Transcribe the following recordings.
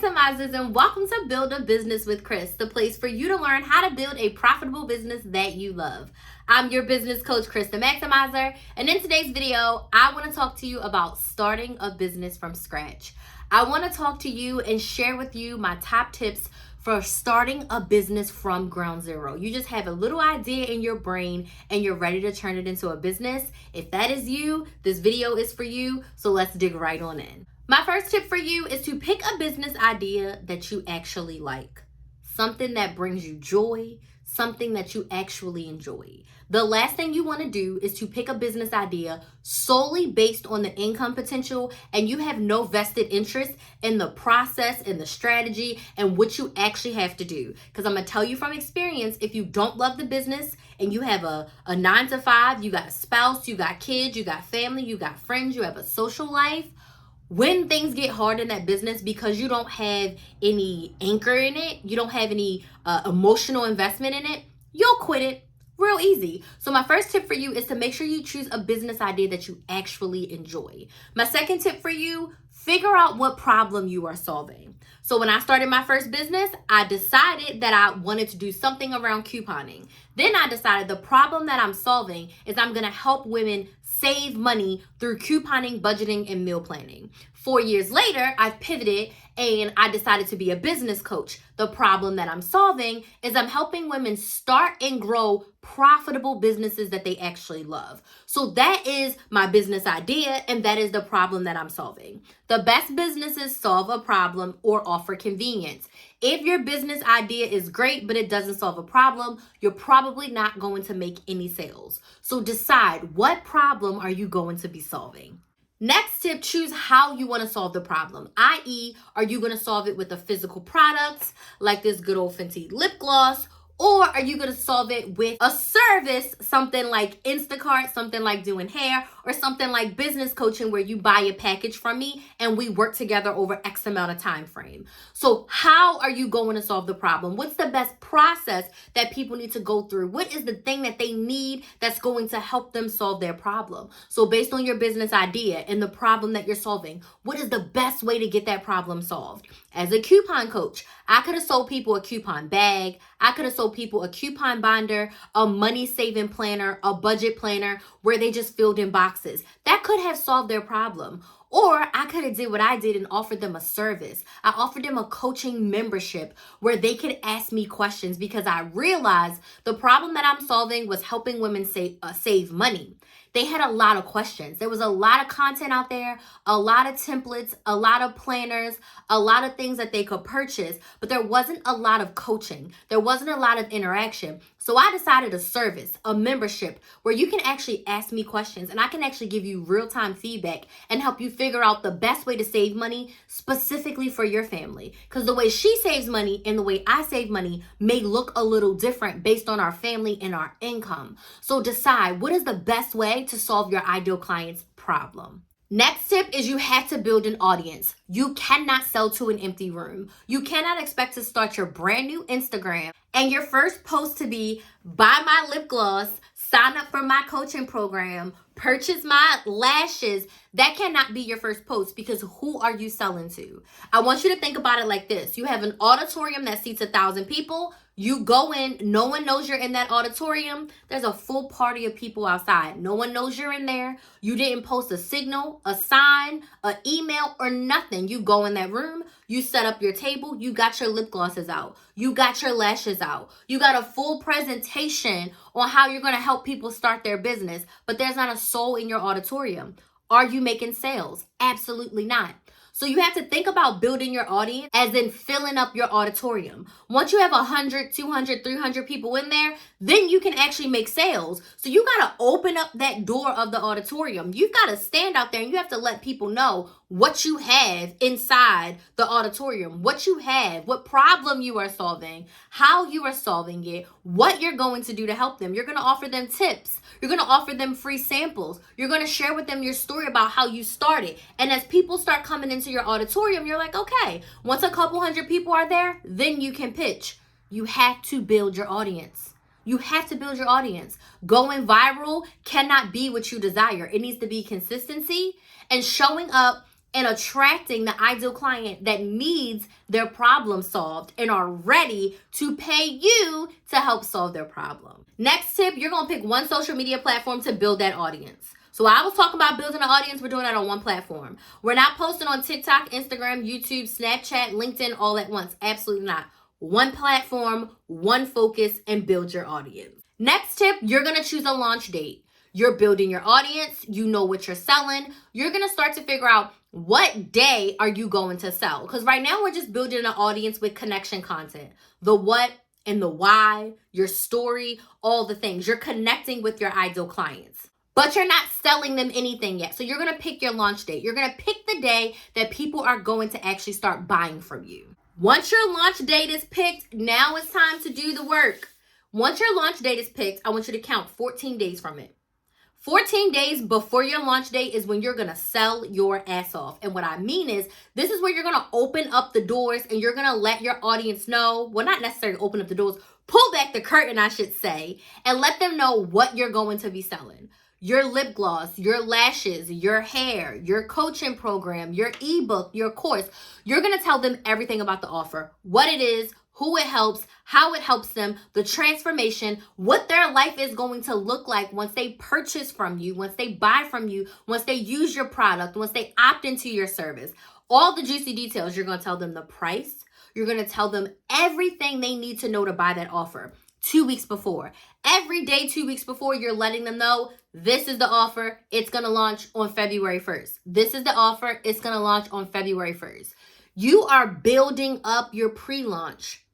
Maximizers, and welcome to Build a Business with Chris, the place for you to learn how to build a profitable business that you love. I'm your business coach, Chris the Maximizer, and in today's video, I want to talk to you about starting a business from scratch. I want to talk to you and share with you my top tips for starting a business from ground zero. You just have a little idea in your brain and you're ready to turn it into a business. If that is you, this video is for you, so let's dig right on in. My first tip for you is to pick a business idea that you actually like. Something that brings you joy, something that you actually enjoy. The last thing you want to do is to pick a business idea solely based on the income potential and you have no vested interest in the process and the strategy and what you actually have to do. Because I'm going to tell you from experience, if you don't love the business and you have a 9 to 5, you got a spouse, you got kids, you got family, you got friends, you have a social life, when things get hard in that business because you don't have any anchor in it, you don't have any emotional investment in it, you'll quit it real easy. So my first tip for you is to make sure you choose a business idea that you actually enjoy. My second tip for you, figure out what problem you are solving. So when I started my first business, I decided that I wanted to do something around couponing. Then I decided the problem that I'm solving is I'm going to help women save money through couponing, budgeting, and meal planning. 4 years later, I've pivoted and I decided to be a business coach. The problem that I'm solving is I'm helping women start and grow profitable businesses that they actually love. So that is my business idea and that is the problem that I'm solving. The best businesses solve a problem or offer convenience. If your business idea is great, but it doesn't solve a problem, you're probably not going to make any sales. So decide, what problem are you going to be solving? Next tip, choose how you want to solve the problem, i.e., are you going to solve it with a physical product like this good old Fenty lip gloss, or are you going to solve it with a service, something like Instacart, something like doing hair, or something like business coaching where you buy a package from me and we work together over X amount of time frame. So how are you going to solve the problem? What's the best process that people need to go through? What is the thing that they need that's going to help them solve their problem? So based on your business idea and the problem that you're solving, what is the best way to get that problem solved? As a coupon coach, I could have sold people a coupon bag. I could have sold people a coupon binder, a money saving planner, a budget planner where they just filled in boxes. That could have solved their problem. Or I could have did what I did and offered them a service. I offered them a coaching membership where they could ask me questions because I realized the problem that I'm solving was helping women save money. They had a lot of questions. There was a lot of content out there, a lot of templates, a lot of planners, a lot of things that they could purchase, but there wasn't a lot of coaching. There wasn't a lot of interaction. So I decided a service, a membership where you can actually ask me questions and I can actually give you real-time feedback and help you figure out the best way to save money specifically for your family. Because the way she saves money and the way I save money may look a little different based on our family and our income. So decide what is the best way to solve your ideal client's problem. Next tip is you have to build an audience. You cannot sell to an empty room. You cannot expect to start your brand new Instagram and your first post to be buy my lip gloss, sign up for my coaching program, purchase my lashes. That cannot be your first post because who are you selling to? I want you to think about it like this. You have an auditorium that seats 1,000 people. You go in, no one knows you're in that auditorium. There's a full party of people outside. No one knows you're in there. You didn't post a signal, a sign, an email, or nothing. You go in that room, you set up your table, you got your lip glosses out, you got your lashes out, you got a full presentation on how you're going to help people start their business, but there's not a soul in your auditorium. Are you making sales? Absolutely not. So you have to think about building your audience as in filling up your auditorium. Once you have 100, 200, 300 people in there, then you can actually make sales. So you got to open up that door of the auditorium. You've got to stand out there and you have to let people know what you have inside the auditorium, what you have, what problem you are solving, how you are solving it, what you're going to do to help them. You're going to offer them tips. You're going to offer them free samples. You're going to share with them your story about how you started. And as people start coming into your auditorium, you're like, okay, once a couple hundred people are there, then you can pitch. You have to build your audience. You have to build your audience. Going viral cannot be what you desire. It needs to be consistency and showing up and attracting the ideal client that needs their problem solved and are ready to pay you to help solve their problem. Next tip, you're going to pick one social media platform to build that audience. So I was talking about building an audience. We're doing that on one platform. We're not posting on TikTok, Instagram, YouTube, Snapchat, LinkedIn all at once. Absolutely not. One platform, one focus, and build your audience. Next tip, you're going to choose a launch date. You're building your audience. You know what you're selling. You're going to start to figure out what day are you going to sell. Because right now we're just building an audience with connection content. The what and the why, your story, all the things. You're connecting with your ideal clients. But you're not selling them anything yet. So you're going to pick your launch date. You're going to pick the day that people are going to actually start buying from you. Once your launch date is picked, now it's time to do the work. Once your launch date is picked, I want you to count 14 days from it. 14 days before your launch date is when you're going to sell your ass off. And what I mean is, this is where you're going to open up the doors and you're going to let your audience know, well, not necessarily open up the doors, pull back the curtain, I should say, and let them know what you're going to be selling. Your lip gloss, your lashes, your hair, your coaching program, your ebook, your course. You're going to tell them everything about the offer, what it is, who it helps, how it helps them, the transformation, what their life is going to look like once they purchase from you, once they buy from you, once they use your product, once they opt into your service. All the juicy details. You're going to tell them the price. You're going to tell them everything they need to know to buy that offer 2 weeks before. Every day, 2 weeks before, you're letting them know this is the offer. It's going to launch on February 1st. This is the offer. It's going to launch on February 1st. You are building up your pre-launch.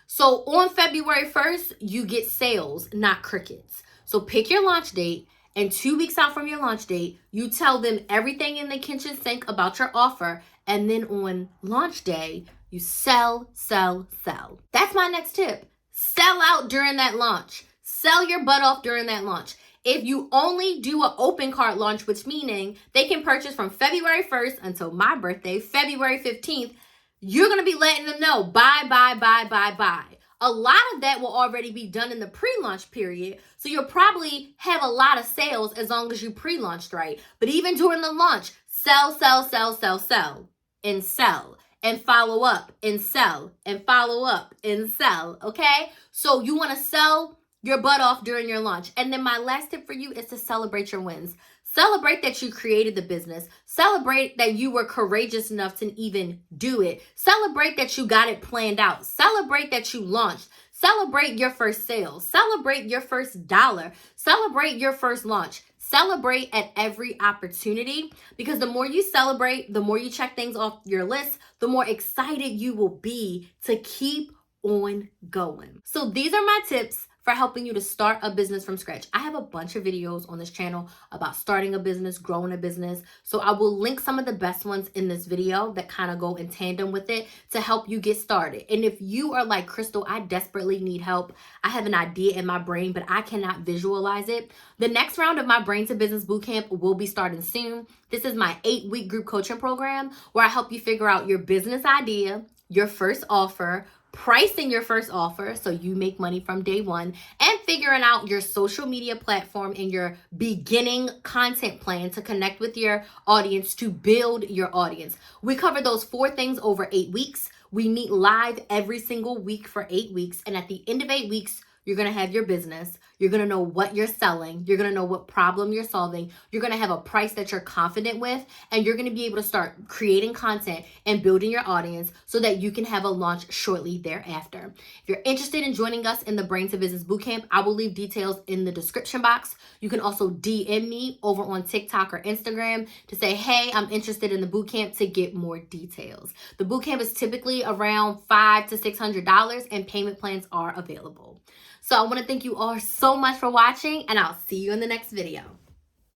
So on February 1st, you get sales, not crickets. So pick your launch date, and 2 weeks out from your launch date, you tell them everything in the kitchen sink about your offer. And then on launch day, you sell, sell, sell. That's my next tip. Sell out during that launch. Sell your butt off during that launch. If you only do an open cart launch, which meaning they can purchase from February 1st until my birthday, February 15th, you're going to be letting them know, buy, buy, buy, buy, buy. A lot of that will already be done in the pre-launch period. So you'll probably have a lot of sales as long as you pre-launched right. But even during the launch, sell, sell, sell, sell, sell, and sell. And follow up and sell and follow up and sell. Okay? So you want to sell your butt off during your launch. And then my last tip for you is to celebrate your wins. Celebrate that you created the business. Celebrate that you were courageous enough to even do it. Celebrate that you got it planned out. Celebrate that you launched. Celebrate your first sales. Celebrate your first dollar. Celebrate your first launch. Celebrate at every opportunity, because the more you celebrate, the more you check things off your list, the more excited you will be to keep on going. So these are my tips for helping you to start a business from scratch. I have a bunch of videos on this channel about starting a business, growing a business. So I will link some of the best ones in this video that kind of go in tandem with it to help you get started. And if you are like, Crystal, I desperately need help. I have an idea in my brain, but I cannot visualize it. The next round of my Brain to Business Bootcamp will be starting soon. This is my 8-week group coaching program where I help you figure out your business idea, your first offer, pricing your first offer so you make money from day one, and figuring out your social media platform and your beginning content plan to connect with your audience, to build your audience. We cover those 4 things over 8 weeks. We meet live every single week for 8 weeks. And at the end of 8 weeks, you're going to have your business. You're going to know what you're selling. You're going to know what problem you're solving. You're going to have a price that you're confident with, and you're going to be able to start creating content and building your audience so that you can have a launch shortly thereafter. If you're interested in joining us in the Brain to Business Bootcamp, I will leave details in the description box. You can also DM me over on TikTok or Instagram to say, hey, I'm interested in the bootcamp, to get more details. The bootcamp is typically around $500 to $600, and payment plans are available. So I want to thank you all so much for watching, and I'll see you in the next video.